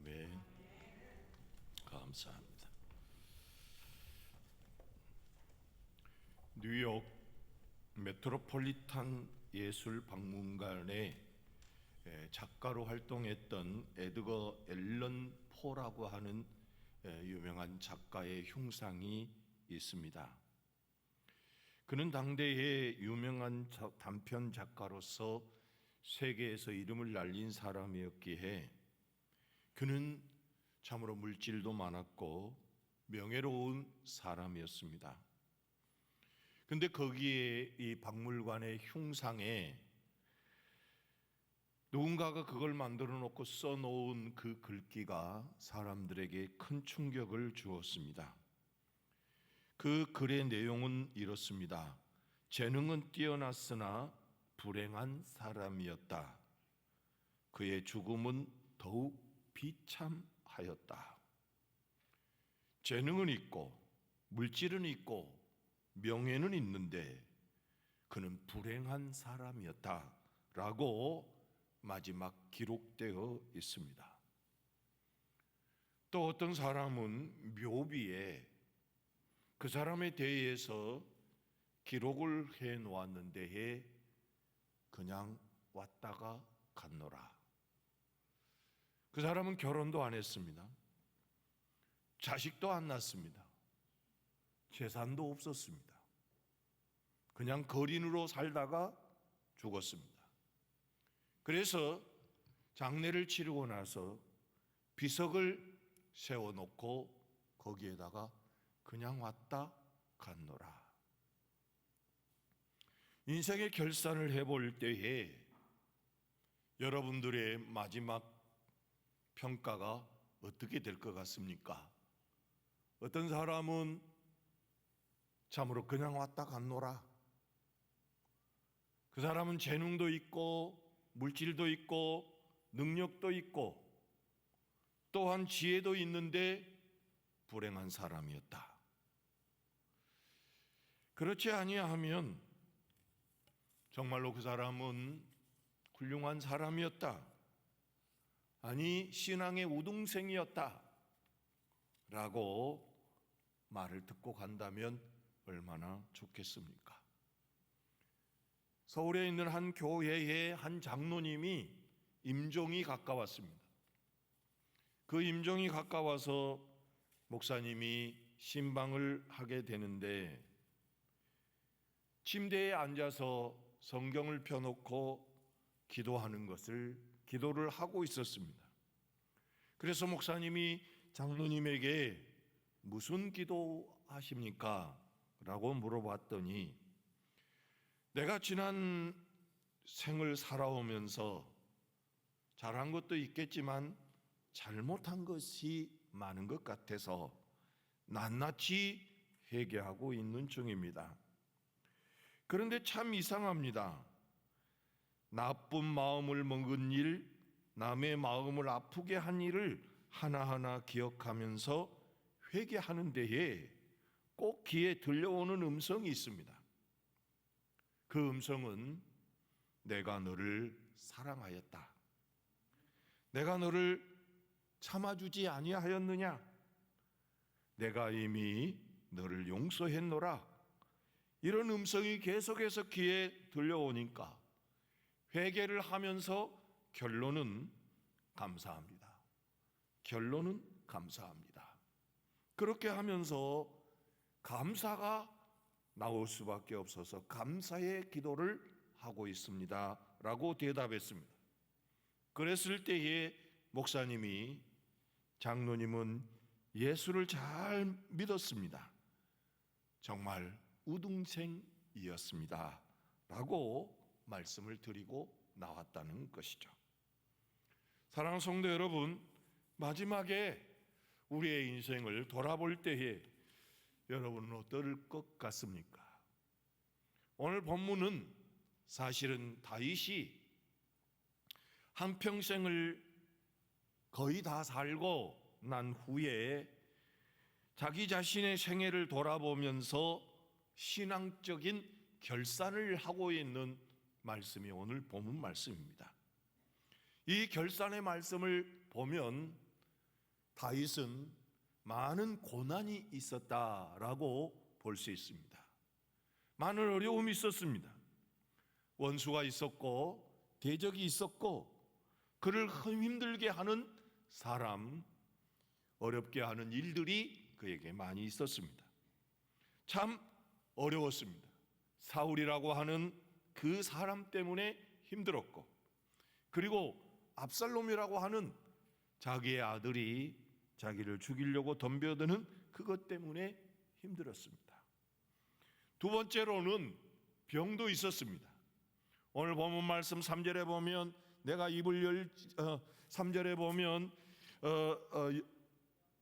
아멘. 감사합니다. 뉴욕 메트로폴리탄 예술박물관에 작가로 활동했던 에드거 앨런 포라고 하는 유명한 작가의 흉상이 있습니다. 그는 당대의 유명한 단편 작가로서 세계에서 이름을 날린 사람이었기에 그는 참으로 물질도 많았고 명예로운 사람이었습니다. 근데 거기에 이 박물관의 흉상에 누군가가 그걸 만들어 놓고 써놓은 그 글귀가 사람들에게 큰 충격을 주었습니다. 그 글의 내용은 이렇습니다. 재능은 뛰어났으나 불행한 사람이었다. 그의 죽음은 더욱 비참하였다. 재능은 있고 물질은 있고 명예는 있는데 그는 불행한 사람이었다 라고 마지막 기록되어 있습니다. 또 어떤 사람은 묘비에 그 사람에 대해서 기록을 해 놓았는데 그냥 왔다가 갔노라. 그 사람은 결혼도 안 했습니다. 자식도 안 낳았습니다. 재산도 없었습니다. 그냥 거린으로 살다가 죽었습니다. 그래서 장례를 치르고 나서 비석을 세워놓고 거기에다가 그냥 왔다 갔노라. 인생의 결산을 해볼 때에 여러분들의 마지막 평가가 어떻게 될 것 같습니까? 어떤 사람은 참으로 그냥 왔다 갔노라. 그 사람은 재능도 있고 물질도 있고 능력도 있고 또한 지혜도 있는데 불행한 사람이었다. 그렇지 아니하면 정말로 그 사람은 훌륭한 사람이었다. 아니 신앙의 우등생이었다 라고 말을 듣고 간다면 얼마나 좋겠습니까? 서울에 있는 한 교회의 한 장로님이 임종이 가까웠습니다. 그 임종이 가까워서 목사님이 신방을 하게 되는데 침대에 앉아서 성경을 펴놓고 기도를 하고 있었습니다. 그래서 목사님이 장로님에게 무슨 기도하십니까? 라고 물어봤더니 내가 지난 생을 살아오면서 잘한 것도 있겠지만 잘못한 것이 많은 것 같아서 낱낱이 회개하고 있는 중입니다. 그런데 참 이상합니다. 나쁜 마음을 먹은 일, 남의 마음을 아프게 한 일을 하나하나 기억하면서 회개하는 데에 꼭 귀에 들려오는 음성이 있습니다. 그 음성은 내가 너를 사랑하였다. 내가 너를 참아주지 아니하였느냐? 내가 이미 너를 용서했노라. 이런 음성이 계속해서 귀에 들려오니까 회개를 하면서 결론은 감사합니다. 결론은 감사합니다. 그렇게 하면서 감사가 나올 수밖에 없어서 감사의 기도를 하고 있습니다 라고 대답했습니다. 그랬을 때에 목사님이 장로님은 예수를 잘 믿었습니다. 정말 우등생이었습니다 라고 말씀을 드리고 나왔다는 것이죠. 사랑하는 성도 여러분, 마지막에 우리의 인생을 돌아볼 때에 여러분은 어떨 것 같습니까? 오늘 본문은 사실은 다윗이 한평생을 거의 다 살고 난 후에 자기 자신의 생애를 돌아보면서 신앙적인 결산을 하고 있는 말씀이 오늘 본문 말씀입니다. 이 결산의 말씀을 보면 다윗은 많은 고난이 있었다라고 볼 수 있습니다. 많은 어려움이 있었습니다. 원수가 있었고 대적이 있었고 그를 힘들게 하는 사람, 어렵게 하는 일들이 그에게 많이 있었습니다. 참 어려웠습니다. 사울이라고 하는 그 사람 때문에 힘들었고, 그리고 압살롬이라고 하는 자기의 아들이 자기를 죽이려고 덤벼드는 그것 때문에 힘들었습니다. 두 번째로는 병도 있었습니다. 오늘 본문 말씀 3절에 보면 내가 입을 열 3절에 보면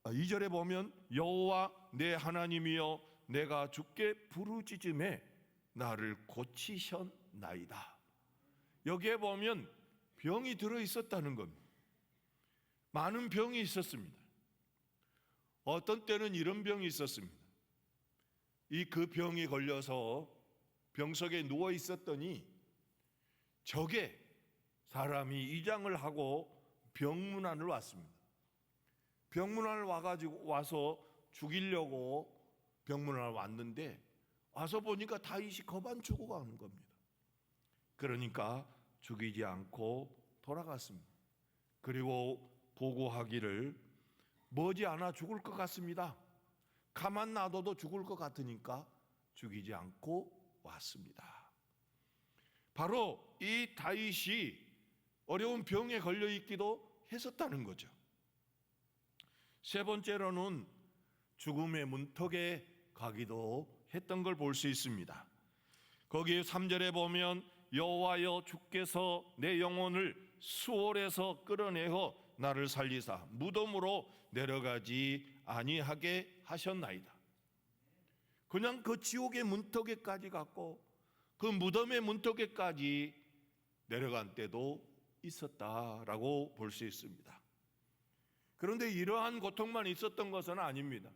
2절에 보면 여호와 내 하나님이여 내가 주께 부르짖음에 나를 고치셨나이다. 여기에 보면 병이 들어 있었다는 겁니다. 많은 병이 있었습니다. 어떤 때는 이런 병이 있었습니다. 그 병이 걸려서 병석에 누워 있었더니 적에 사람이 이장을 하고 병문안을 왔습니다. 병문안을 와서 죽이려고 병문안을 왔는데 와서 보니까 다윗이 겁안 주고 가는 겁니다. 그러니까 죽이지 않고 돌아갔습니다. 그리고 보고하기를 머지않아 죽을 것 같습니다. 가만 놔둬도 죽을 것 같으니까 죽이지 않고 왔습니다. 바로 이 다윗이 어려운 병에 걸려 있기도 했었다는 거죠. 세 번째로는 죽음의 문턱에 가기도 했던 걸 볼 수 있습니다. 거기 3절에 보면 여호와여 주께서 내 영혼을 수월에서 끌어내어 나를 살리사 무덤으로 내려가지 아니하게 하셨나이다. 그냥 그 지옥의 문턱에까지 갔고 그 무덤의 문턱에까지 내려간 때도 있었다라고 볼 수 있습니다. 그런데 이러한 고통만 있었던 것은 아닙니다.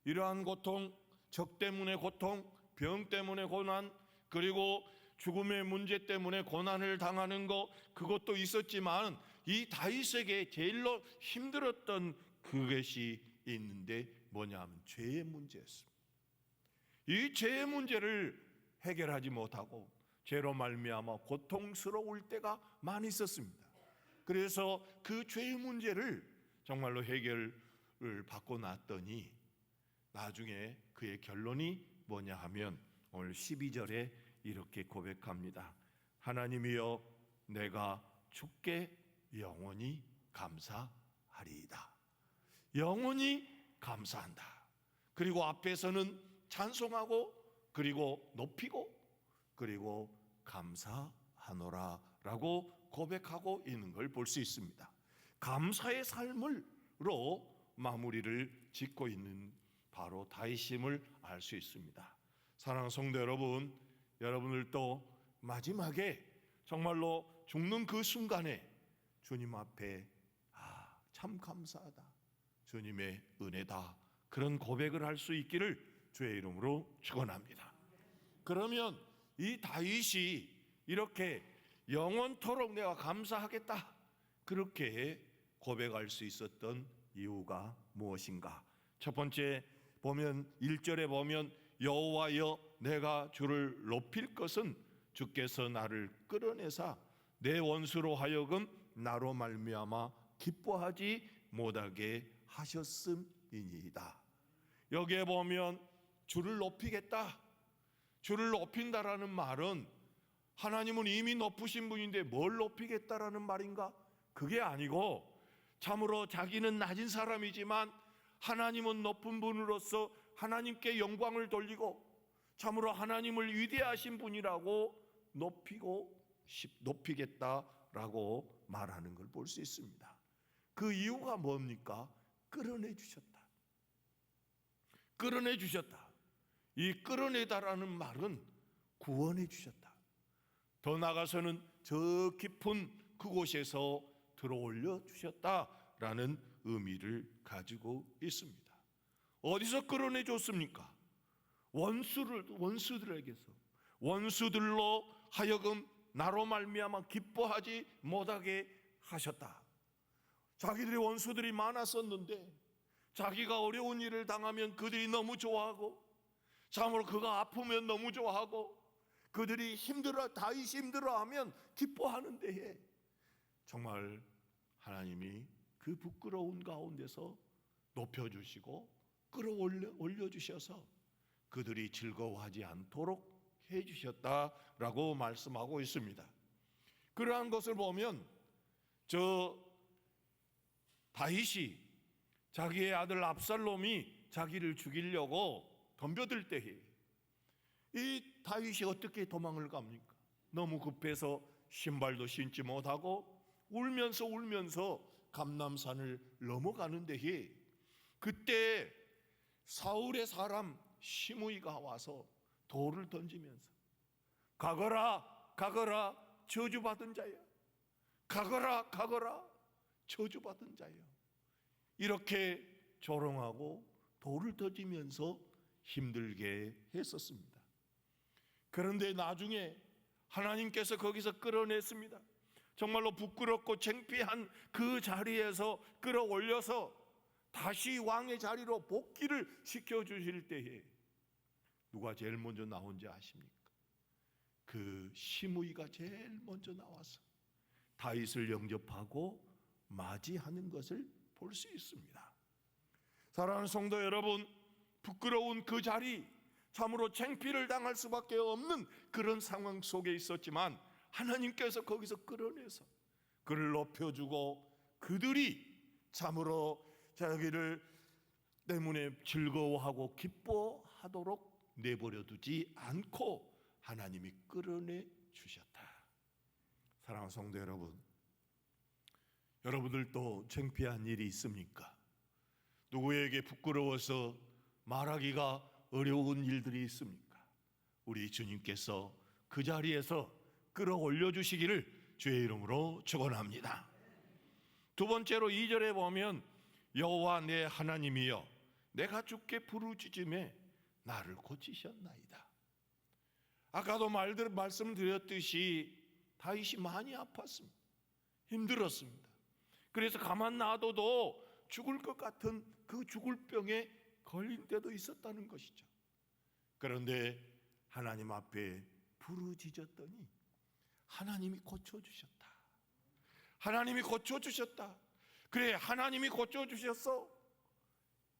이러한 고통, 적 때문에 고통, 병 때문에 고난, 그리고 죽음의 문제 때문에 고난을 당하는 것, 그것도 있었지만 이 다윗에게 제일로 힘들었던 그것이 있는데 뭐냐 하면 죄의 문제였습니다. 이 죄의 문제를 해결하지 못하고 죄로 말미암아 고통스러울 때가 많이 있었습니다. 그래서 그 죄의 문제를 정말로 해결을 받고 났더니 나중에 그의 결론이 뭐냐 하면 오늘 12절에 이렇게 고백합니다. 하나님이여 내가 주께 영원히 감사하리이다. 영원히 감사한다. 그리고 앞에서는 찬송하고 그리고 높이고 그리고 감사하노라 라고 고백하고 있는 걸 볼 수 있습니다. 감사의 삶으로 마무리를 짓고 있는 바로 다윗임을 알 수 있습니다. 사랑하는 성도 여러분, 여러분들도 마지막에 정말로 죽는 그 순간에 주님 앞에 참 감사하다, 주님의 은혜다, 그런 고백을 할 수 있기를 주의 이름으로 축원합니다. 그러면 이 다윗이 이렇게 영원토록 내가 감사하겠다 그렇게 고백할 수 있었던 이유가 무엇인가? 첫 번째 보면 1절에 보면 여호와여 내가 주를 높일 것은 주께서 나를 끌어내사 내 원수로 하여금 나로 말미암아 기뻐하지 못하게 하셨음이니이다. 여기에 보면 주를 높이겠다, 주를 높인다라는 말은 하나님은 이미 높으신 분인데 뭘 높이겠다라는 말인가? 그게 아니고 참으로 자기는 낮은 사람이지만 하나님은 높은 분으로서 하나님께 영광을 돌리고 참으로 하나님을 위대하신 분이라고 높이겠다라고 말하는 걸 볼 수 있습니다. 그 이유가 뭡니까? 끌어내 주셨다. 끌어내 주셨다. 이 끌어내다라는 말은 구원해 주셨다. 더 나아가서는 저 깊은 그곳에서 들어올려 주셨다라는 의미를 가지고 있습니다. 어디서 끌어내 줬습니까? 원수들에게서, 원수들로 하여금 나로 말미암아 기뻐하지 못하게 하셨다. 자기들의 원수들이 많았었는데 자기가 어려운 일을 당하면 그들이 너무 좋아하고, 참으로 그가 아프면 너무 좋아하고, 그들이 다윗이 힘들어하면 기뻐하는 데에 정말 하나님이 그 부끄러운 가운데서 높여주시고 끌어올려주셔서 그들이 즐거워하지 않도록 해주셨다라고 말씀하고 있습니다. 그러한 것을 보면 다윗이 자기의 아들 압살롬이 자기를 죽이려고 덤벼들 때에 이 다윗이 어떻게 도망을 갑니까? 너무 급해서 신발도 신지 못하고 울면서 감람산을 넘어가는 데에 그때 사울의 사람 시므이가 와서 돌을 던지면서 가거라 저주받은 자야, 가거라 저주받은 자야, 이렇게 조롱하고 돌을 던지면서 힘들게 했었습니다. 그런데 나중에 하나님께서 거기서 끌어냈습니다. 정말로 부끄럽고 창피한 그 자리에서 끌어올려서 다시 왕의 자리로 복귀를 시켜주실 때에 누가 제일 먼저 나온지 아십니까? 그 시므이가 제일 먼저 나와서 다윗을 영접하고 맞이하는 것을 볼 수 있습니다. 사랑하는 성도 여러분, 부끄러운 그 자리, 참으로 창피를 당할 수밖에 없는 그런 상황 속에 있었지만 하나님께서 거기서 끌어내서 그를 높여주고 그들이 참으로 자기를 때문에 즐거워하고 기뻐하도록 내버려 두지 않고 하나님이 끌어내 주셨다. 사랑하는 성도 여러분, 여러분들도 창피한 일이 있습니까? 누구에게 부끄러워서 말하기가 어려운 일들이 있습니까? 우리 주님께서 그 자리에서 끌어올려 주시기를 주의 이름으로 축원합니다. 두 번째로 2절에 보면 여호와 내 하나님이여 내가 주께 부르짖음에 나를 고치셨나이다. 아까도 말씀드렸듯이 다윗이 많이 아팠습니다. 힘들었습니다. 그래서 가만 놔둬도 죽을 것 같은 그 죽을 병에 걸린 때도 있었다는 것이죠. 그런데 하나님 앞에 부르짖었더니 하나님이 고쳐주셨다. 하나님이 고쳐주셨다. 그래, 하나님이 고쳐주셨어.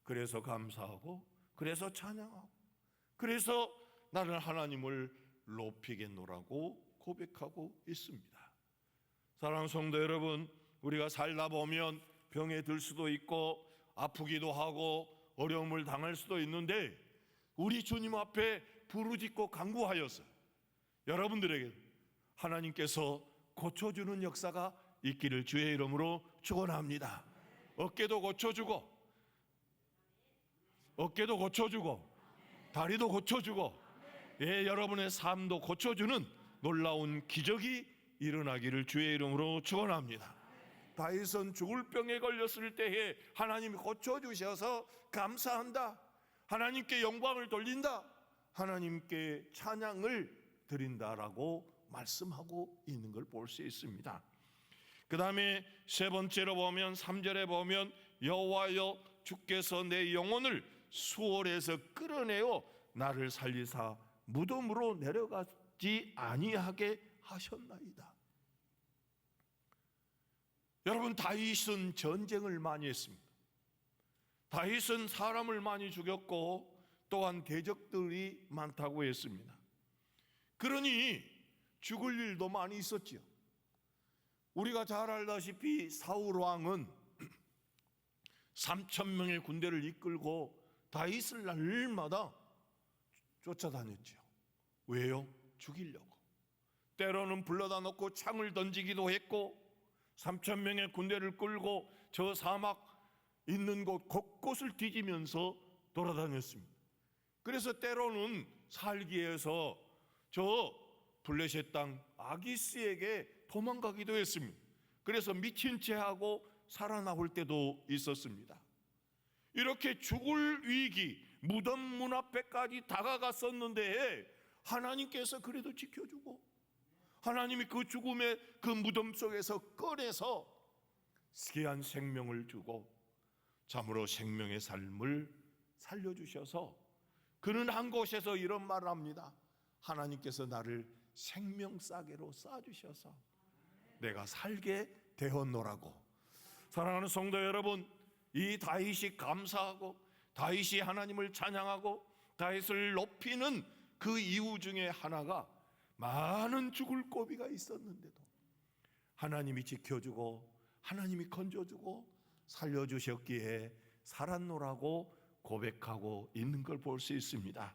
그래서 감사하고, 그래서 찬양하고, 그래서 나는 하나님을 높이겠노라고 고백하고 있습니다. 사랑하는 성도 여러분, 우리가 살다 보면 병에 들 수도 있고 아프기도 하고 어려움을 당할 수도 있는데 우리 주님 앞에 부르짖고 간구하여서 여러분들에게 하나님께서 고쳐주는 역사가 있기를 주의 이름으로 축원합니다. 어깨도 고쳐주고 다리도 고쳐주고 여러분의 삶도 고쳐주는 놀라운 기적이 일어나기를 주의 이름으로 축원합니다. 다윗은 죽을 병에 걸렸을 때에 하나님이 고쳐주셔서 감사한다, 하나님께 영광을 돌린다, 하나님께 찬양을 드린다라고 말씀하고 있는 걸 볼 수 있습니다. 그 다음에 세 번째로 보면 3절에 보면 여호와여 주께서 내 영혼을 수월에서 끌어내어 나를 살리사 무덤으로 내려가지 아니하게 하셨나이다. 여러분, 다윗은 전쟁을 많이 했습니다. 다윗은 사람을 많이 죽였고 또한 대적들이 많다고 했습니다. 그러니 죽을 일도 많이 있었지요. 우리가 잘 알다시피 사울 왕은 3,000명의 군대를 이끌고 다윗을 날마다 쫓아다녔죠. 왜요? 죽이려고. 때로는 불러다 놓고 창을 던지기도 했고 3,000명의 군대를 끌고 저 사막 있는 곳 곳곳을 뒤지면서 돌아다녔습니다. 그래서 때로는 살기 위해서 저 블레셋 땅 아기스에게 도망가기도 했습니다. 그래서 미친 채 하고 살아나올 때도 있었습니다. 이렇게 죽을 위기, 무덤 문 앞에까지 다가갔었는데 하나님께서 그래도 지켜주고 하나님이 그 죽음의 그 무덤 속에서 꺼내서 귀한 생명을 주고 참으로 생명의 삶을 살려주셔서 그는 한 곳에서 이런 말을 합니다. 하나님께서 나를 생명싸개로 쌓아주셔서 내가 살게 되었노라고. 사랑하는 성도 여러분, 이 다윗이 감사하고 다윗이 하나님을 찬양하고 다윗을 높이는 그 이유 중에 하나가 많은 죽을 고비가 있었는데도 하나님이 지켜주고 하나님이 건져주고 살려주셨기에 살았노라고 고백하고 있는 걸 볼 수 있습니다.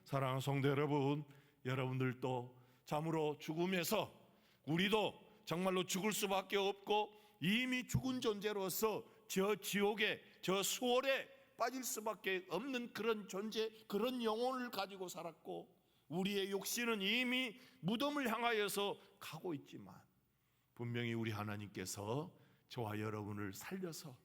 사랑하는 성도 여러분, 여러분들도 참으로 죽음에서 우리도 정말로 죽을 수밖에 없고 이미 죽은 존재로서 저 지옥에 저 수월에 빠질 수밖에 없는 그런 존재, 그런 영혼을 가지고 살았고 우리의 육신은 이미 무덤을 향하여서 가고 있지만 분명히 우리 하나님께서 저와 여러분을 살려서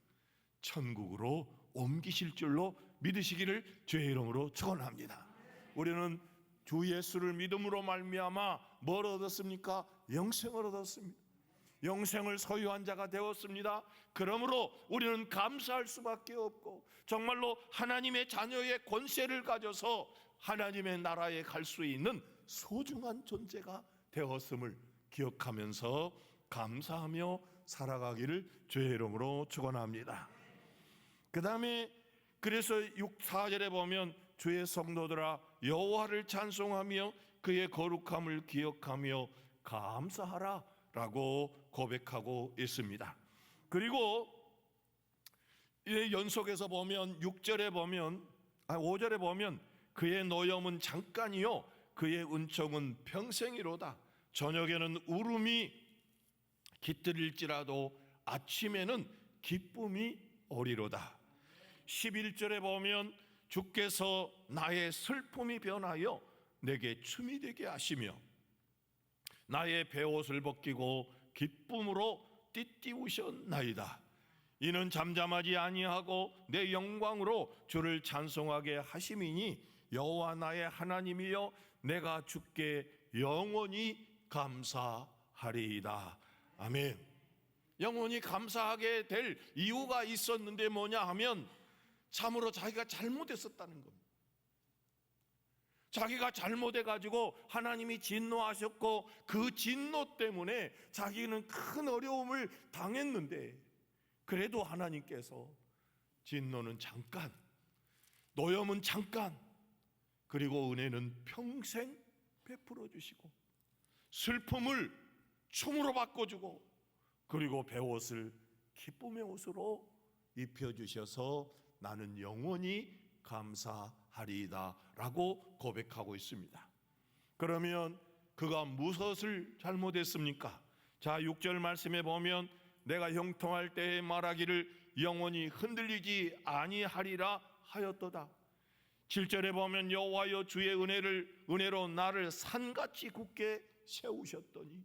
천국으로 옮기실 줄로 믿으시기를 주의 이름으로 축원합니다. 우리는 주 예수를 믿음으로 말미암아 뭘 얻었습니까? 영생을 얻었습니다. 영생을 소유한 자가 되었습니다. 그러므로 우리는 감사할 수밖에 없고 정말로 하나님의 자녀의 권세를 가져서 하나님의 나라에 갈 수 있는 소중한 존재가 되었음을 기억하면서 감사하며 살아가기를 주의 이름으로 축원합니다. 그 다음에 그래서 4절에 보면 주의 성도들아 여호와를 찬송하며 그의 거룩함을 기억하며 감사하라 라고 고백하고 있습니다. 그리고 연속해서 보면 6절에 보면 5절에 보면 그의 노염은 잠깐이요 그의 은총은 평생이로다. 저녁에는 울음이 깃들일지라도 아침에는 기쁨이 오리로다. 11절에 보면 주께서 나의 슬픔이 변하여 내게 춤이 되게 하시며 나의 베옷을 벗기고 기쁨으로 띠띠우셨나이다. 이는 잠잠하지 아니하고 내 영광으로 주를 찬송하게 하심이니 여호와 나의 하나님이여 내가 주께 영원히 감사하리이다. 아멘. 영원히 감사하게 될 이유가 있었는데 뭐냐 하면 참으로 자기가 잘못했었다는 겁니다. 자기가 잘못해가지고 하나님이 진노하셨고 그 진노 때문에 자기는 큰 어려움을 당했는데 그래도 하나님께서 진노는 잠깐, 노염은 잠깐, 그리고 은혜는 평생 베풀어 주시고 슬픔을 춤으로 바꿔주고 그리고 베옷을 기쁨의 옷으로 입혀주셔서 나는 영원히 감사하리이다 라고 고백하고 있습니다. 그러면 그가 무엇을 잘못했습니까? 자, 6절 말씀에 보면 내가 형통할 때에 말하기를 영원히 흔들리지 아니하리라 하였도다. 7절에 보면 여호와여 주의 은혜로 나를 산같이 굳게 세우셨더니.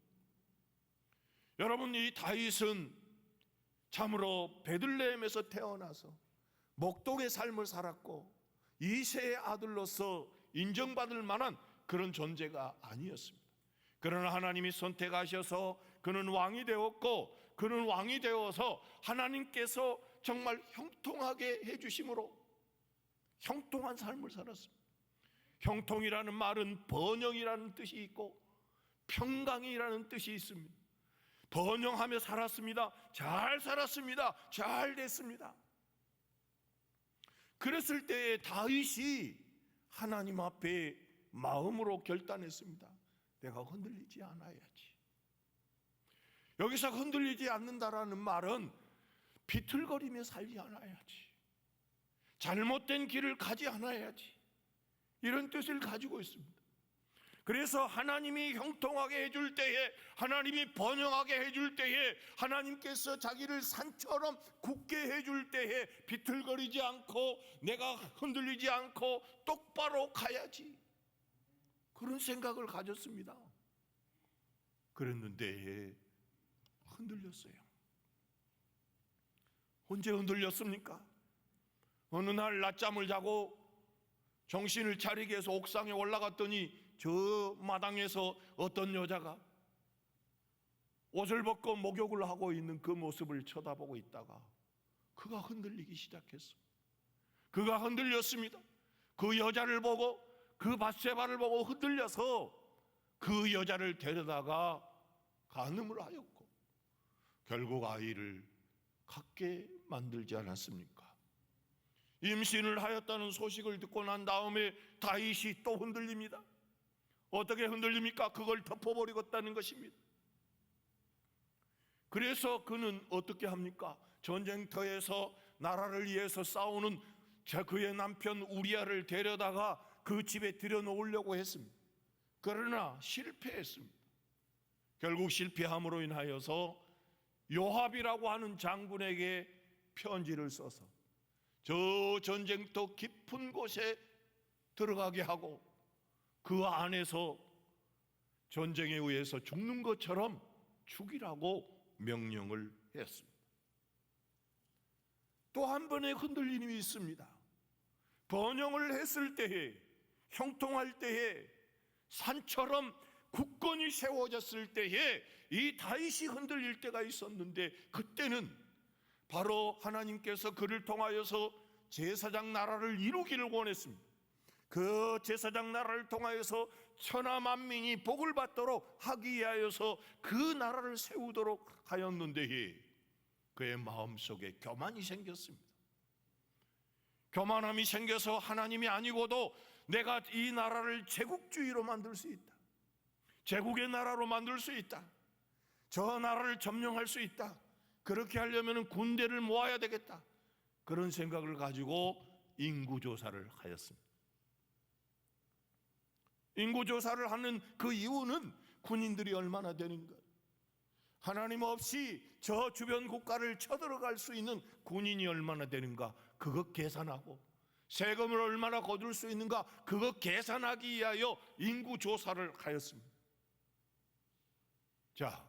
여러분, 이 다윗은 참으로 베들레헴에서 태어나서 목동의 삶을 살았고 이새의 아들로서 인정받을 만한 그런 존재가 아니었습니다. 그러나 하나님이 선택하셔서 그는 왕이 되었고 그는 왕이 되어서 하나님께서 정말 형통하게 해주심으로 형통한 삶을 살았습니다. 형통이라는 말은 번영이라는 뜻이 있고 평강이라는 뜻이 있습니다. 번영하며 살았습니다. 잘 살았습니다. 잘 됐습니다. 그랬을 때에 다윗이 하나님 앞에 마음으로 결단했습니다. 내가 흔들리지 않아야지. 여기서 흔들리지 않는다라는 말은 비틀거리며 살지 않아야지, 잘못된 길을 가지 않아야지, 이런 뜻을 가지고 있습니다. 그래서 하나님이 형통하게 해줄 때에, 하나님이 번영하게 해줄 때에, 하나님께서 자기를 산처럼 굳게 해줄 때에 비틀거리지 않고 내가 흔들리지 않고 똑바로 가야지, 그런 생각을 가졌습니다. 그랬는데 흔들렸어요. 언제 흔들렸습니까? 어느 날 낮잠을 자고 정신을 차리게 해서 옥상에 올라갔더니 저 마당에서 어떤 여자가 옷을 벗고 목욕을 하고 있는 그 모습을 쳐다보고 있다가 그가 흔들리기 시작했어. 그가 흔들렸습니다. 그 여자를 보고, 그 밧세바를 보고 흔들려서 그 여자를 데려다가 간음을 하였고 결국 아이를 갖게 만들지 않았습니까? 임신을 하였다는 소식을 듣고 난 다음에 다윗이 또 흔들립니다. 어떻게 흔들립니까? 그걸 덮어버리겠다는 것입니다. 그래서 그는 어떻게 합니까? 전쟁터에서 나라를 위해서 싸우는 그의 남편 우리아를 데려다가 그 집에 들여놓으려고 했습니다. 그러나 실패했습니다. 결국 실패함으로 인하여서 요압이라고 하는 장군에게 편지를 써서 저 전쟁터 깊은 곳에 들어가게 하고 그 안에서 전쟁에 의해서 죽는 것처럼 죽이라고 명령을 했습니다. 또 한 번의 흔들림이 있습니다. 번영을 했을 때에, 형통할 때에, 산처럼 굳건히 세워졌을 때에 이 다윗이 흔들릴 때가 있었는데, 그때는 바로 하나님께서 그를 통하여서 제사장 나라를 이루기를 원했습니다. 그 제사장 나라를 통하여서 천하 만민이 복을 받도록 하기 위하여서 그 나라를 세우도록 하였는데 그의 마음속에 교만이 생겼습니다. 교만함이 생겨서 하나님이 아니고도 내가 이 나라를 제국주의로 만들 수 있다, 제국의 나라로 만들 수 있다, 저 나라를 점령할 수 있다, 그렇게 하려면 군대를 모아야 되겠다, 그런 생각을 가지고 인구조사를 하였습니다. 인구조사를 하는 그 이유는 군인들이 얼마나 되는가, 하나님 없이 저 주변 국가를 쳐들어갈 수 있는 군인이 얼마나 되는가, 그것 계산하고 세금을 얼마나 거둘 수 있는가, 그것 계산하기 위하여 인구조사를 하였습니다. 자,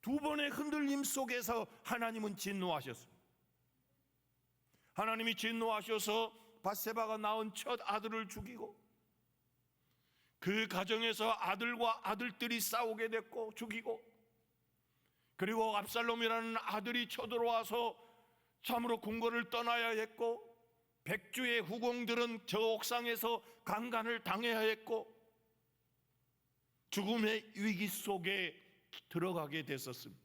두 번의 흔들림 속에서 하나님은 진노하셨습니다. 하나님이 진노하셔서 밧세바가 낳은 첫 아들을 죽이고 그 가정에서 아들과 아들들이 싸우게 됐고 죽이고, 그리고 압살롬이라는 아들이 쳐들어와서 참으로 궁궐을 떠나야 했고, 백주의 후궁들은 저 옥상에서 강간을 당해야 했고, 죽음의 위기 속에 들어가게 됐었습니다.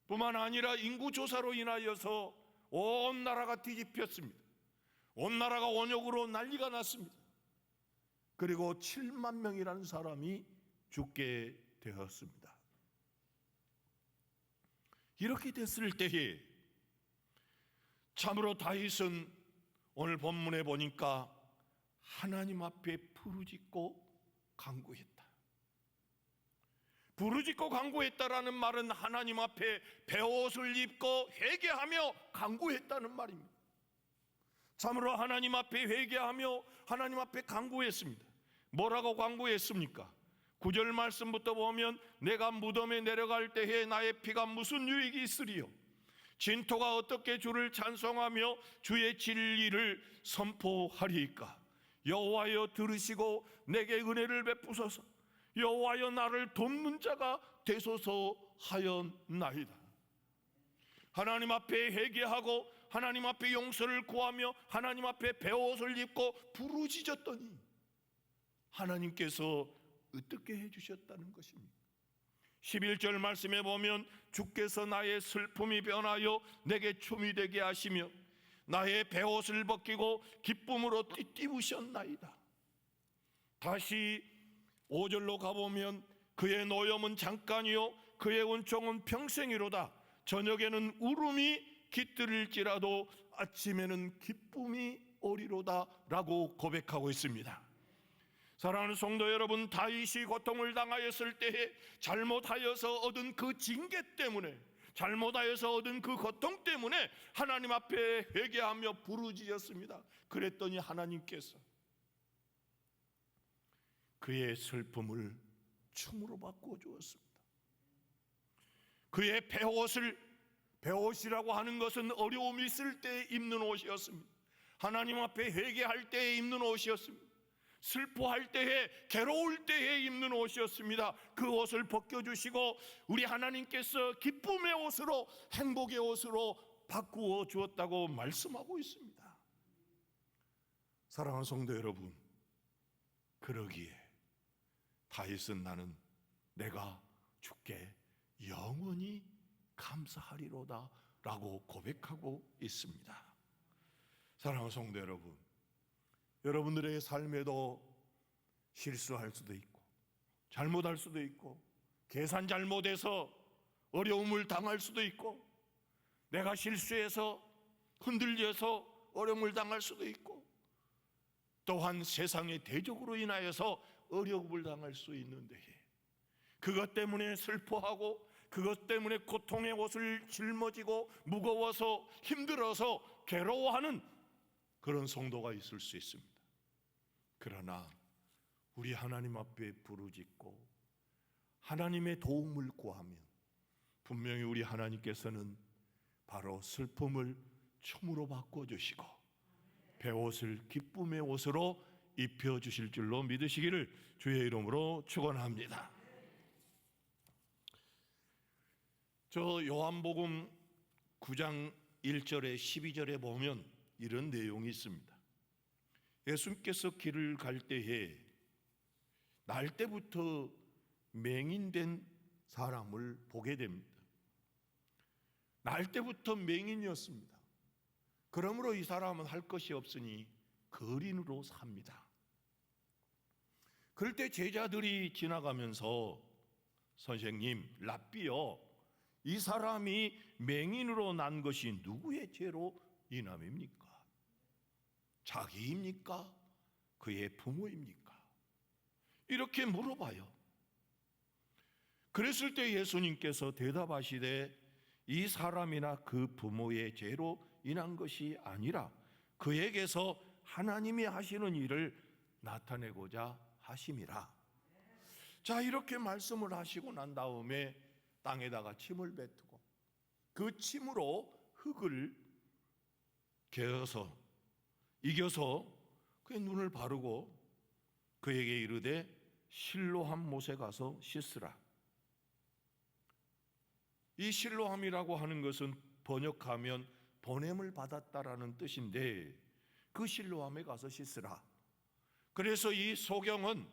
뿐만 아니라 인구조사로 인하여서 온 나라가 뒤집혔습니다. 온 나라가 원욕으로 난리가 났습니다. 그리고 7만 명이라는 사람이 죽게 되었습니다. 이렇게 됐을 때에 참으로 다윗은 오늘 본문에 보니까 하나님 앞에 부르짖고 간구했다. 부르짖고 간구했다라는 말은 하나님 앞에 베옷을 입고 회개하며 간구했다는 말입니다. 참으로 하나님 앞에 회개하며 하나님 앞에 간구했습니다. 뭐라고 간구했습니까? 9절 말씀부터 보면 내가 무덤에 내려갈 때에 나의 피가 무슨 유익이 있으리요, 진토가 어떻게 주를 찬송하며 주의 진리를 선포하리이까. 여호와여 들으시고 내게 은혜를 베푸소서. 여호와여 나를 돕는 자가 되소서 하였나이다. 하나님 앞에 회개하고 하나님 앞에 용서를 구하며 하나님 앞에 베옷을 입고 부르짖었더니 하나님께서 어떻게 해주셨다는 것입니다. 11절 말씀에 보면 주께서 나의 슬픔이 변하여 내게 춤이 되게 하시며 나의 베옷을 벗기고 기쁨으로 띠띠우셨나이다. 다시 5절로 가보면 그의 노염은 잠깐이요 그의 은총은 평생이로다. 저녁에는 울음이 깃들일지라도 아침에는 기쁨이 오리로다 라고 고백하고 있습니다. 사랑하는 성도 여러분, 다윗이 고통을 당하였을 때에 잘못하여서 얻은 그 징계 때문에, 잘못하여서 얻은 그 고통 때문에 하나님 앞에 회개하며 부르짖었습니다. 그랬더니 하나님께서 그의 슬픔을 춤으로 바꾸어 주었습니다. 그의 베옷이라고 하는 것은 어려움이 있을 때 입는 옷이었습니다. 하나님 앞에 회개할 때 입는 옷이었습니다. 슬퍼할 때에, 괴로울 때에 입는 옷이었습니다. 그 옷을 벗겨주시고 우리 하나님께서 기쁨의 옷으로, 행복의 옷으로 바꾸어 주었다고 말씀하고 있습니다. 사랑하는 성도 여러분, 그러기에 다윗은 나는 내가 주께 영원히 감사하리로다 라고 고백하고 있습니다. 사랑하는 성도 여러분, 여러분들의 삶에도 실수할 수도 있고 잘못할 수도 있고 계산 잘못해서 어려움을 당할 수도 있고 내가 실수해서 흔들려서 어려움을 당할 수도 있고 또한 세상의 대적으로 인하여서 어려움을 당할 수 있는데 그것 때문에 슬퍼하고 그것 때문에 고통의 옷을 짊어지고 무거워서 힘들어서 괴로워하는 그런 성도가 있을 수 있습니다. 그러나 우리 하나님 앞에 부르짖고 하나님의 도움을 구하면 분명히 우리 하나님께서는 바로 슬픔을 춤으로 바꿔주시고 배옷을 기쁨의 옷으로 입혀주실 줄로 믿으시기를 주의 이름으로 축원합니다. 저 요한복음 9장 1절에 12절에 보면 이런 내용이 있습니다. 예수님께서 길을 갈 때에 날 때부터 맹인된 사람을 보게 됩니다. 날 때부터 맹인이었습니다. 그러므로 이 사람은 할 것이 없으니 거린으로 삽니다. 그럴 때 제자들이 지나가면서 선생님, 랍비요, 이 사람이 맹인으로 난 것이 누구의 죄로 인함입니까? 자기입니까? 그의 부모입니까? 이렇게 물어봐요. 그랬을 때 예수님께서 대답하시되 이 사람이나 그 부모의 죄로 인한 것이 아니라 그에게서 하나님이 하시는 일을 나타내고자 하심이라. 자, 이렇게 말씀을 하시고 난 다음에 땅에다가 침을 뱉고 그 침으로 흙을 개어서 이겨서 그의 눈을 바르고 그에게 이르되 실로암 못에 가서 씻으라. 이 실로암이라고 하는 것은 번역하면 보냄을 받았다라는 뜻인데 그 실로암에 가서 씻으라. 그래서 이 소경은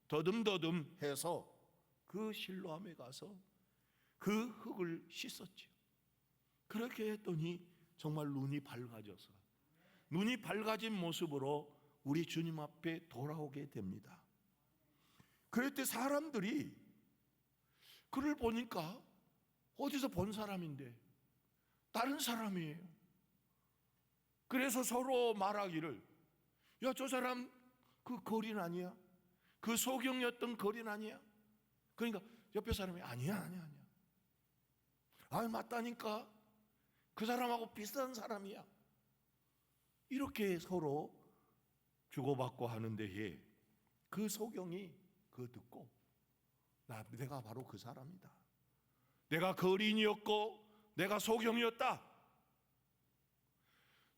더듬더듬해서 그 실로암에 가서 그 흙을 씻었죠. 그렇게 했더니 정말 눈이 밝아져서 눈이 밝아진 모습으로 우리 주님 앞에 돌아오게 됩니다. 그럴 때 사람들이 그를 보니까 어디서 본 사람인데 다른 사람이에요. 그래서 서로 말하기를 야, 저 사람 그 거린 아니야? 그 소경이었던 거린 아니야? 그러니까 옆에 사람이 아니야. 아, 맞다니까. 그 사람하고 비슷한 사람이야. 이렇게 서로 주고받고 하는데 그 소경이 그거 듣고 내가 바로 그 사람이다. 내가 거린이었고 내가 소경이었다.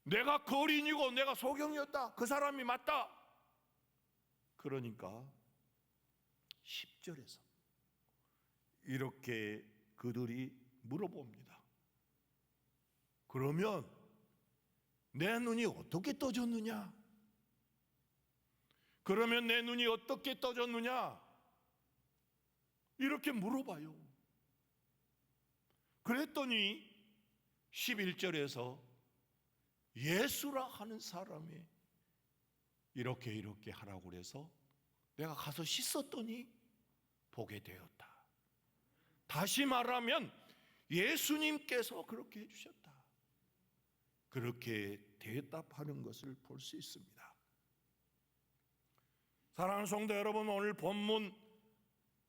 내가 거린이고 내가 소경이었다. 그 사람이 맞다. 그러니까 10절에서 이렇게 그들이 물어봅니다. 그러면 내 눈이 어떻게 떠졌느냐? 그러면 내 눈이 어떻게 떠졌느냐? 이렇게 물어봐요. 그랬더니 11절에서 예수라 하는 사람이 이렇게 하라고 그래서 내가 가서 씻었더니 보게 되었다. 다시 말하면 예수님께서 그렇게 해주셨다. 그렇게 대답하는 것을 볼 수 있습니다. 사랑하는 성도 여러분, 오늘 본문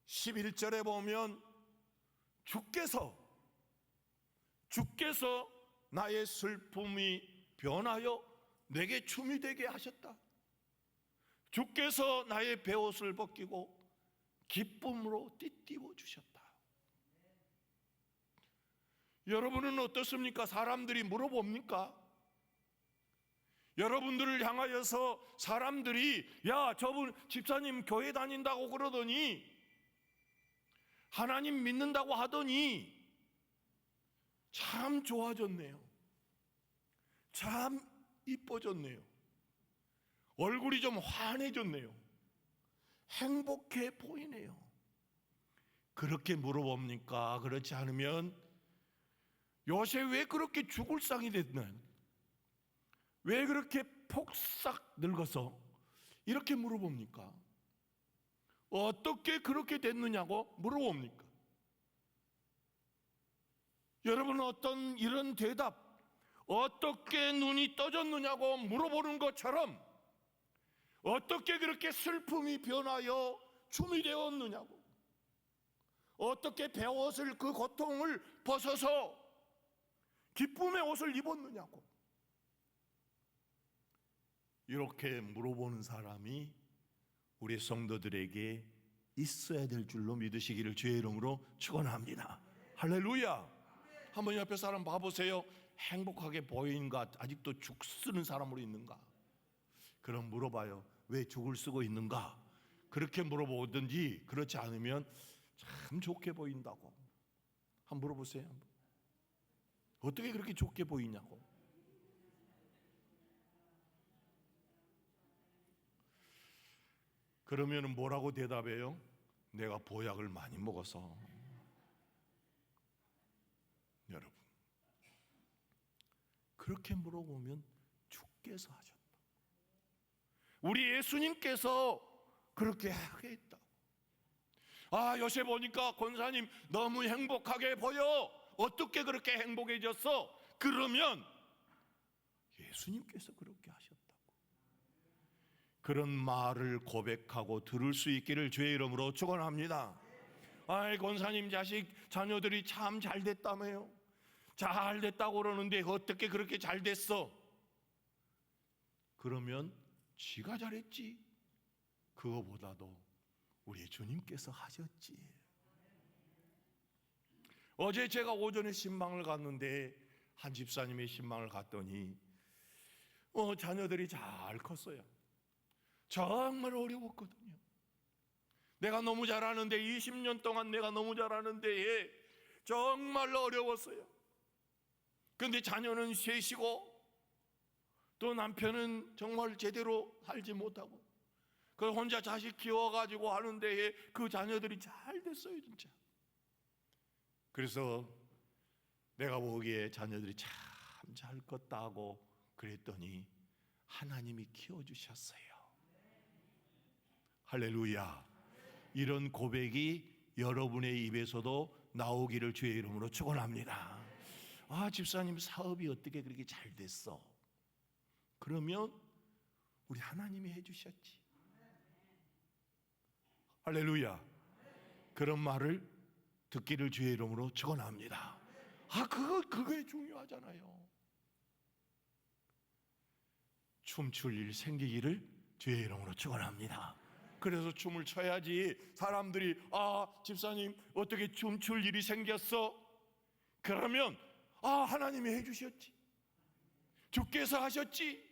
11절에 보면 주께서 나의 슬픔이 변하여 내게 춤이 되게 하셨다. 주께서 나의 베옷을 벗기고 기쁨으로 띠띠워 주셨다. 여러분은 어떻습니까? 사람들이 물어봅니까? 여러분들을 향하여서 사람들이 야, 저분 집사님 교회 다닌다고 그러더니, 하나님 믿는다고 하더니 참 좋아졌네요. 참 이뻐졌네요. 얼굴이 좀 환해졌네요. 행복해 보이네요. 그렇게 물어봅니까? 그렇지 않으면 요새 왜 그렇게 죽을 상이 됐나요? 왜 그렇게 폭삭 늙어서 이렇게 물어봅니까? 어떻게 그렇게 됐느냐고 물어봅니까? 여러분은 어떤 이런 대답, 어떻게 눈이 떠졌느냐고 물어보는 것처럼 어떻게 그렇게 슬픔이 변하여 춤이 되었느냐고, 어떻게 베옷을 그 고통을 벗어서 기쁨의 옷을 입었느냐고, 이렇게 물어보는 사람이 우리 성도들에게 있어야 될 줄로 믿으시기를 주의 이름으로 축원합니다. 할렐루야. 한번 옆에 사람 봐보세요. 행복하게 보이는가? 아직도 죽 쓰는 사람으로 있는가? 그럼 물어봐요. 왜 죽을 쓰고 있는가? 그렇게 물어보든지, 그렇지 않으면 참 좋게 보인다고 한번 물어보세요. 어떻게 그렇게 좋게 보이냐고. 그러면 뭐라고 대답해요? 내가 보약을 많이 먹어서. 여러분, 그렇게 물어보면 주께서 하셨다. 우리 예수님께서 그렇게 하겠다고. 아, 요새 보니까 권사님 너무 행복하게 보여. 어떻게 그렇게 행복해졌어? 그러면 예수님께서 그렇게 하셨다고. 그런 말을 고백하고 들을 수 있기를 주의 이름으로 축원합니다. 아이, 권사님 자식 자녀들이 참 잘 됐다며요. 잘 됐다고 그러는데 어떻게 그렇게 잘 됐어? 그러면 지가 잘했지. 그거보다도 우리 주님께서 하셨지. 어제 제가 오전에 신방을 갔는데 한 집사님의 신방을 갔더니 자녀들이 잘 컸어요. 정말 어려웠거든요. 내가 너무 잘하는데, 20년 동안 내가 너무 잘하는데 정말 어려웠어요. 그런데 자녀는 셋이고 또 남편은 정말 제대로 살지 못하고, 그 혼자 자식 키워가지고 하는데 그 자녀들이 잘 됐어요, 진짜. 그래서 내가 보기에 자녀들이 참 잘 컸다고 그랬더니 하나님이 키워주셨어요. 할렐루야. 이런 고백이 여러분의 입에서도 나오기를 주의 이름으로 축원합니다. 아, 집사님 사업이 어떻게 그렇게 잘 됐어? 그러면 우리 하나님이 해주셨지. 할렐루야. 그런 말을 듣기를 주의 이름으로 축원합니다. 아, 그게 중요하잖아요. 춤출 일 생기기를 주의 이름으로 축원합니다. 그래서 춤을 춰야지. 사람들이 아, 집사님 어떻게 춤출 일이 생겼어? 그러면 아, 하나님이 해주셨지, 주께서 하셨지,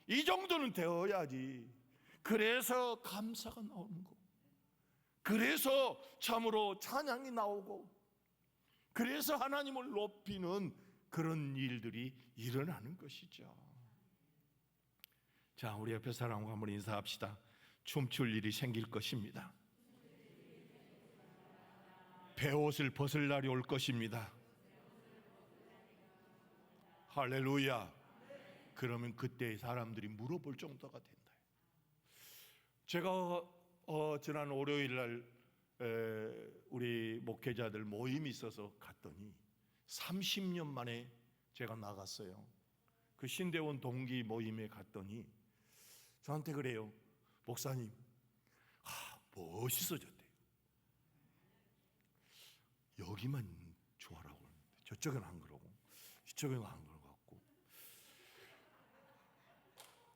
이 정도는 되어야지. 그래서 감사가 나오는 거, 그래서 참으로 찬양이 나오고, 그래서 하나님을 높이는 그런 일들이 일어나는 것이죠. 자, 우리 옆에 사람과 한번 인사합시다. 춤출 일이 생길 것입니다. 베옷을 벗을 날이 올 것입니다. 할렐루야. 그러면 그때 사람들이 물어볼 정도가 된다. 제가 지난 월요일 날 우리 목회자들 모임이 있어서 갔더니 30년 만에 제가 나갔어요. 그 신대원 동기 모임에 갔더니 저한테 그래요. 목사님, 멋있어졌대요. 여기만 좋아라고 그러는데 저쪽은 안 그러고 이쪽은 안 그러고 갖고.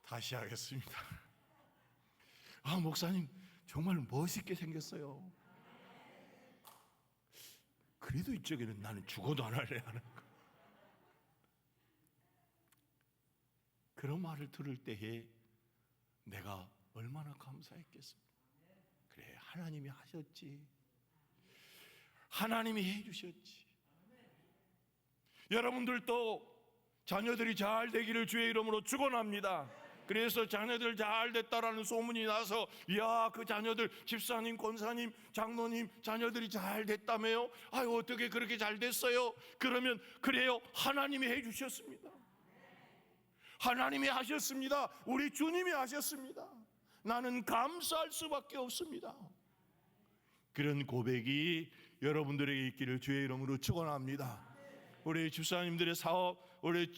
다시 하겠습니다. 아, 목사님 정말 멋있게 생겼어요. 그래도 이쪽에는 나는 죽어도 안 할래 하는 거. 그런 말을 들을 때에 내가 얼마나 감사했겠습니까? 그래, 하나님이 하셨지, 하나님이 해주셨지. 여러분들도 자녀들이 잘 되기를 주의 이름으로 축원합니다. 그래서 자녀들 잘 됐다라는 소문이 나서, 야, 그 자녀들, 집사님, 권사님, 장로님 자녀들이 잘 됐다며요? 아유, 어떻게 그렇게 잘 됐어요? 그러면 그래요, 하나님이 해주셨습니다. 하나님이 하셨습니다. 우리 주님이 하셨습니다. 나는 감사할 수밖에 없습니다. 그런 고백이 여러분들에게 있기를 주의 이름으로 축원합니다. 우리 집사님들의 사업, 우리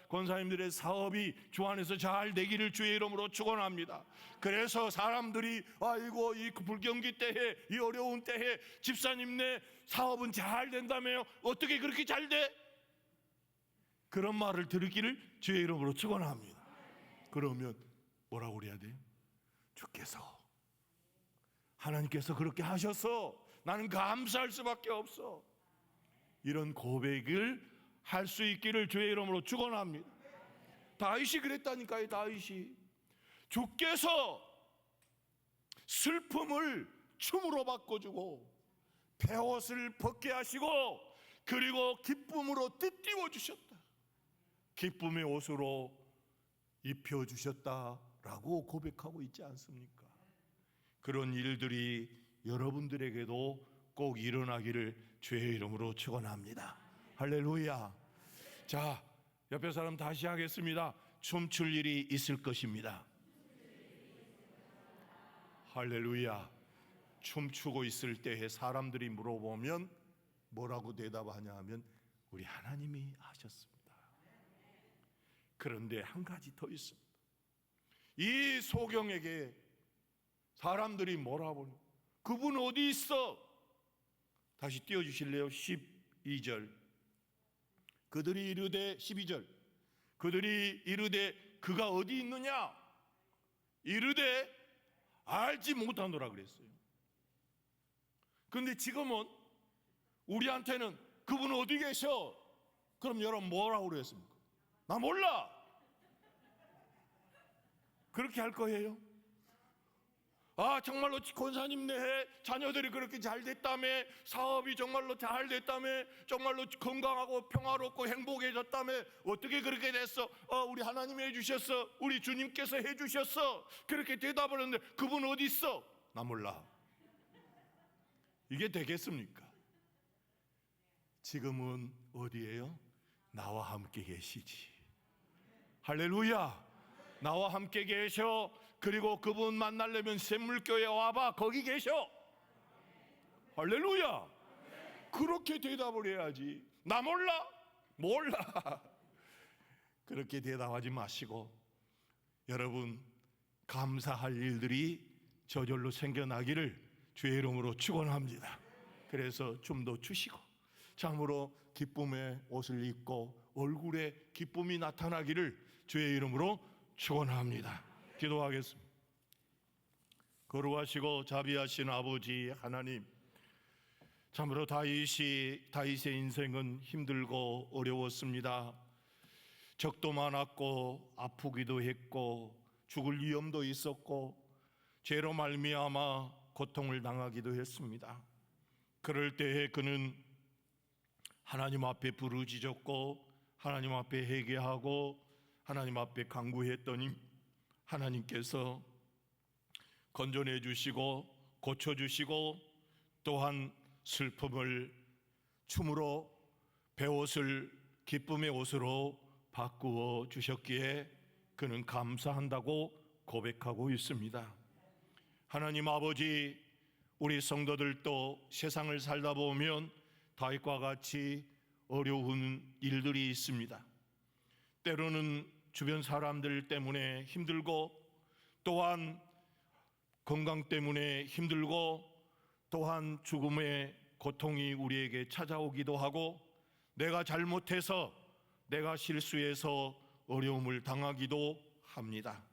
권사님들의 사업이 주 안에서 잘 되기를 주의 이름으로 축원합니다. 그래서 사람들이 아이고, 이 불경기 때에, 이 어려운 때에 집사님네 사업은 잘 된다며요? 어떻게 그렇게 잘 돼? 그런 말을 들었기를 주의 이름으로 축원합니다. 그러면 뭐라고 그래야 돼요? 주께서, 하나님께서 그렇게 하셔서 나는 감사할 수밖에 없어. 이런 고백을 할 수 있기를 주의 이름으로 축원합니다. 다윗이 그랬다니까요. 다윗이 주께서 슬픔을 춤으로 바꿔주고 베옷을 벗게 하시고 그리고 기쁨으로 띠띠워 주셨다, 기쁨의 옷으로 입혀주셨다라고 고백하고 있지 않습니까? 그런 일들이 여러분들에게도 꼭 일어나기를 주의 이름으로 축원합니다. 할렐루야. 자, 옆에 사람 다시 하겠습니다. 춤출 일이 있을 것입니다. 할렐루야. 춤추고 있을 때에 사람들이 물어보면 뭐라고 대답하냐 하면 우리 하나님이 하셨습니다. 그런데 한 가지 더 있습니다. 이 소경에게 사람들이 뭐라고, 그분 어디 있어? 다시 띄워주실래요? 12절. 그들이 이르되, 12절, 그들이 이르되 그가 어디 있느냐? 이르되 알지 못하노라 그랬어요. 그런데 지금은 우리한테는 그분 어디 계셔? 그럼 여러분 뭐라고 그랬습니까? 나 몰라. 그렇게 할 거예요? 아, 정말로 권사님네 자녀들이 그렇게 잘 됐다며, 사업이 정말로 잘 됐다며, 정말로 건강하고 평화롭고 행복해졌다며, 어떻게 그렇게 됐어? 우리 하나님이 해주셨어, 우리 주님께서 해주셨어. 그렇게 대답을 했는데 그분 어디 있어? 나 몰라. 이게 되겠습니까? 지금은 어디에요? 나와 함께 계시지. 할렐루야. 나와 함께 계셔. 그리고 그분 만나려면 샘물교회 와봐, 거기 계셔. 할렐루야. 그렇게 대답을 해야지. 나 몰라? 몰라. 그렇게 대답하지 마시고 여러분, 감사할 일들이 저절로 생겨나기를 주의 이름으로 축원합니다. 그래서 좀 더 주시고 참으로 기쁨의 옷을 입고 얼굴에 기쁨이 나타나기를 주의 이름으로 축원합니다. 기도하겠습니다. 거룩하시고 자비하신 아버지 하나님, 참으로 다윗의 인생은 힘들고 어려웠습니다. 적도 많았고 아프기도 했고 죽을 위험도 있었고 죄로 말미암아 고통을 당하기도 했습니다. 그럴 때에 그는 하나님 앞에 부르짖었고 하나님 앞에 회개하고 하나님 앞에 간구했더니 하나님께서 건져내 주시고 고쳐주시고 또한 슬픔을 춤으로 베옷을 기쁨의 옷으로 바꾸어 주셨기에 그는 감사한다고 고백하고 있습니다. 하나님 아버지, 우리 성도들도 세상을 살다 보면 다윗과 같이 어려운 일들이 있습니다. 때로는 주변 사람들 때문에 힘들고 또한 건강 때문에 힘들고 또한 죽음의 고통이 우리에게 찾아오기도 하고 내가 잘못해서 내가 실수해서 어려움을 당하기도 합니다.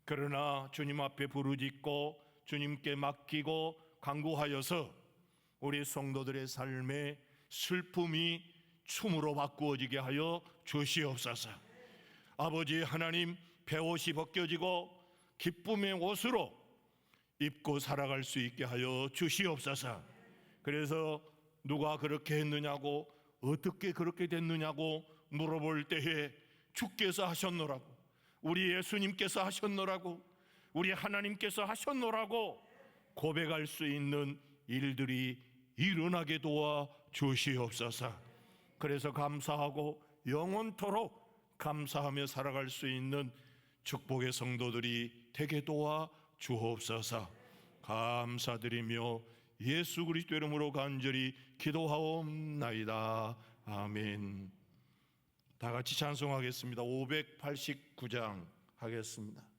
그러나 주님 앞에 부르짖고 주님께 맡기고 간구하여서 우리 성도들의 삶에 슬픔이 춤으로 바꾸어지게 하여 주시옵소서. 아버지 하나님 배옷이 벗겨지고 기쁨의 옷으로 입고 살아갈 수 있게 하여 주시옵소서. 그래서 누가 그렇게 했느냐고, 어떻게 그렇게 됐느냐고 물어볼 때에 주께서 하셨노라고, 우리 예수님께서 하셨노라고, 우리 하나님께서 하셨노라고 고백할 수 있는 일들이 일어나게 도와 주시옵소서. 그래서 감사하고 영원토록 감사하며 살아갈 수 있는 축복의 성도들이 되게 도와 주옵소서. 감사드리며 예수 그리스도 이름으로 간절히 기도하옵나이다. 아멘. 다 같이 찬송하겠습니다. 589장 하겠습니다.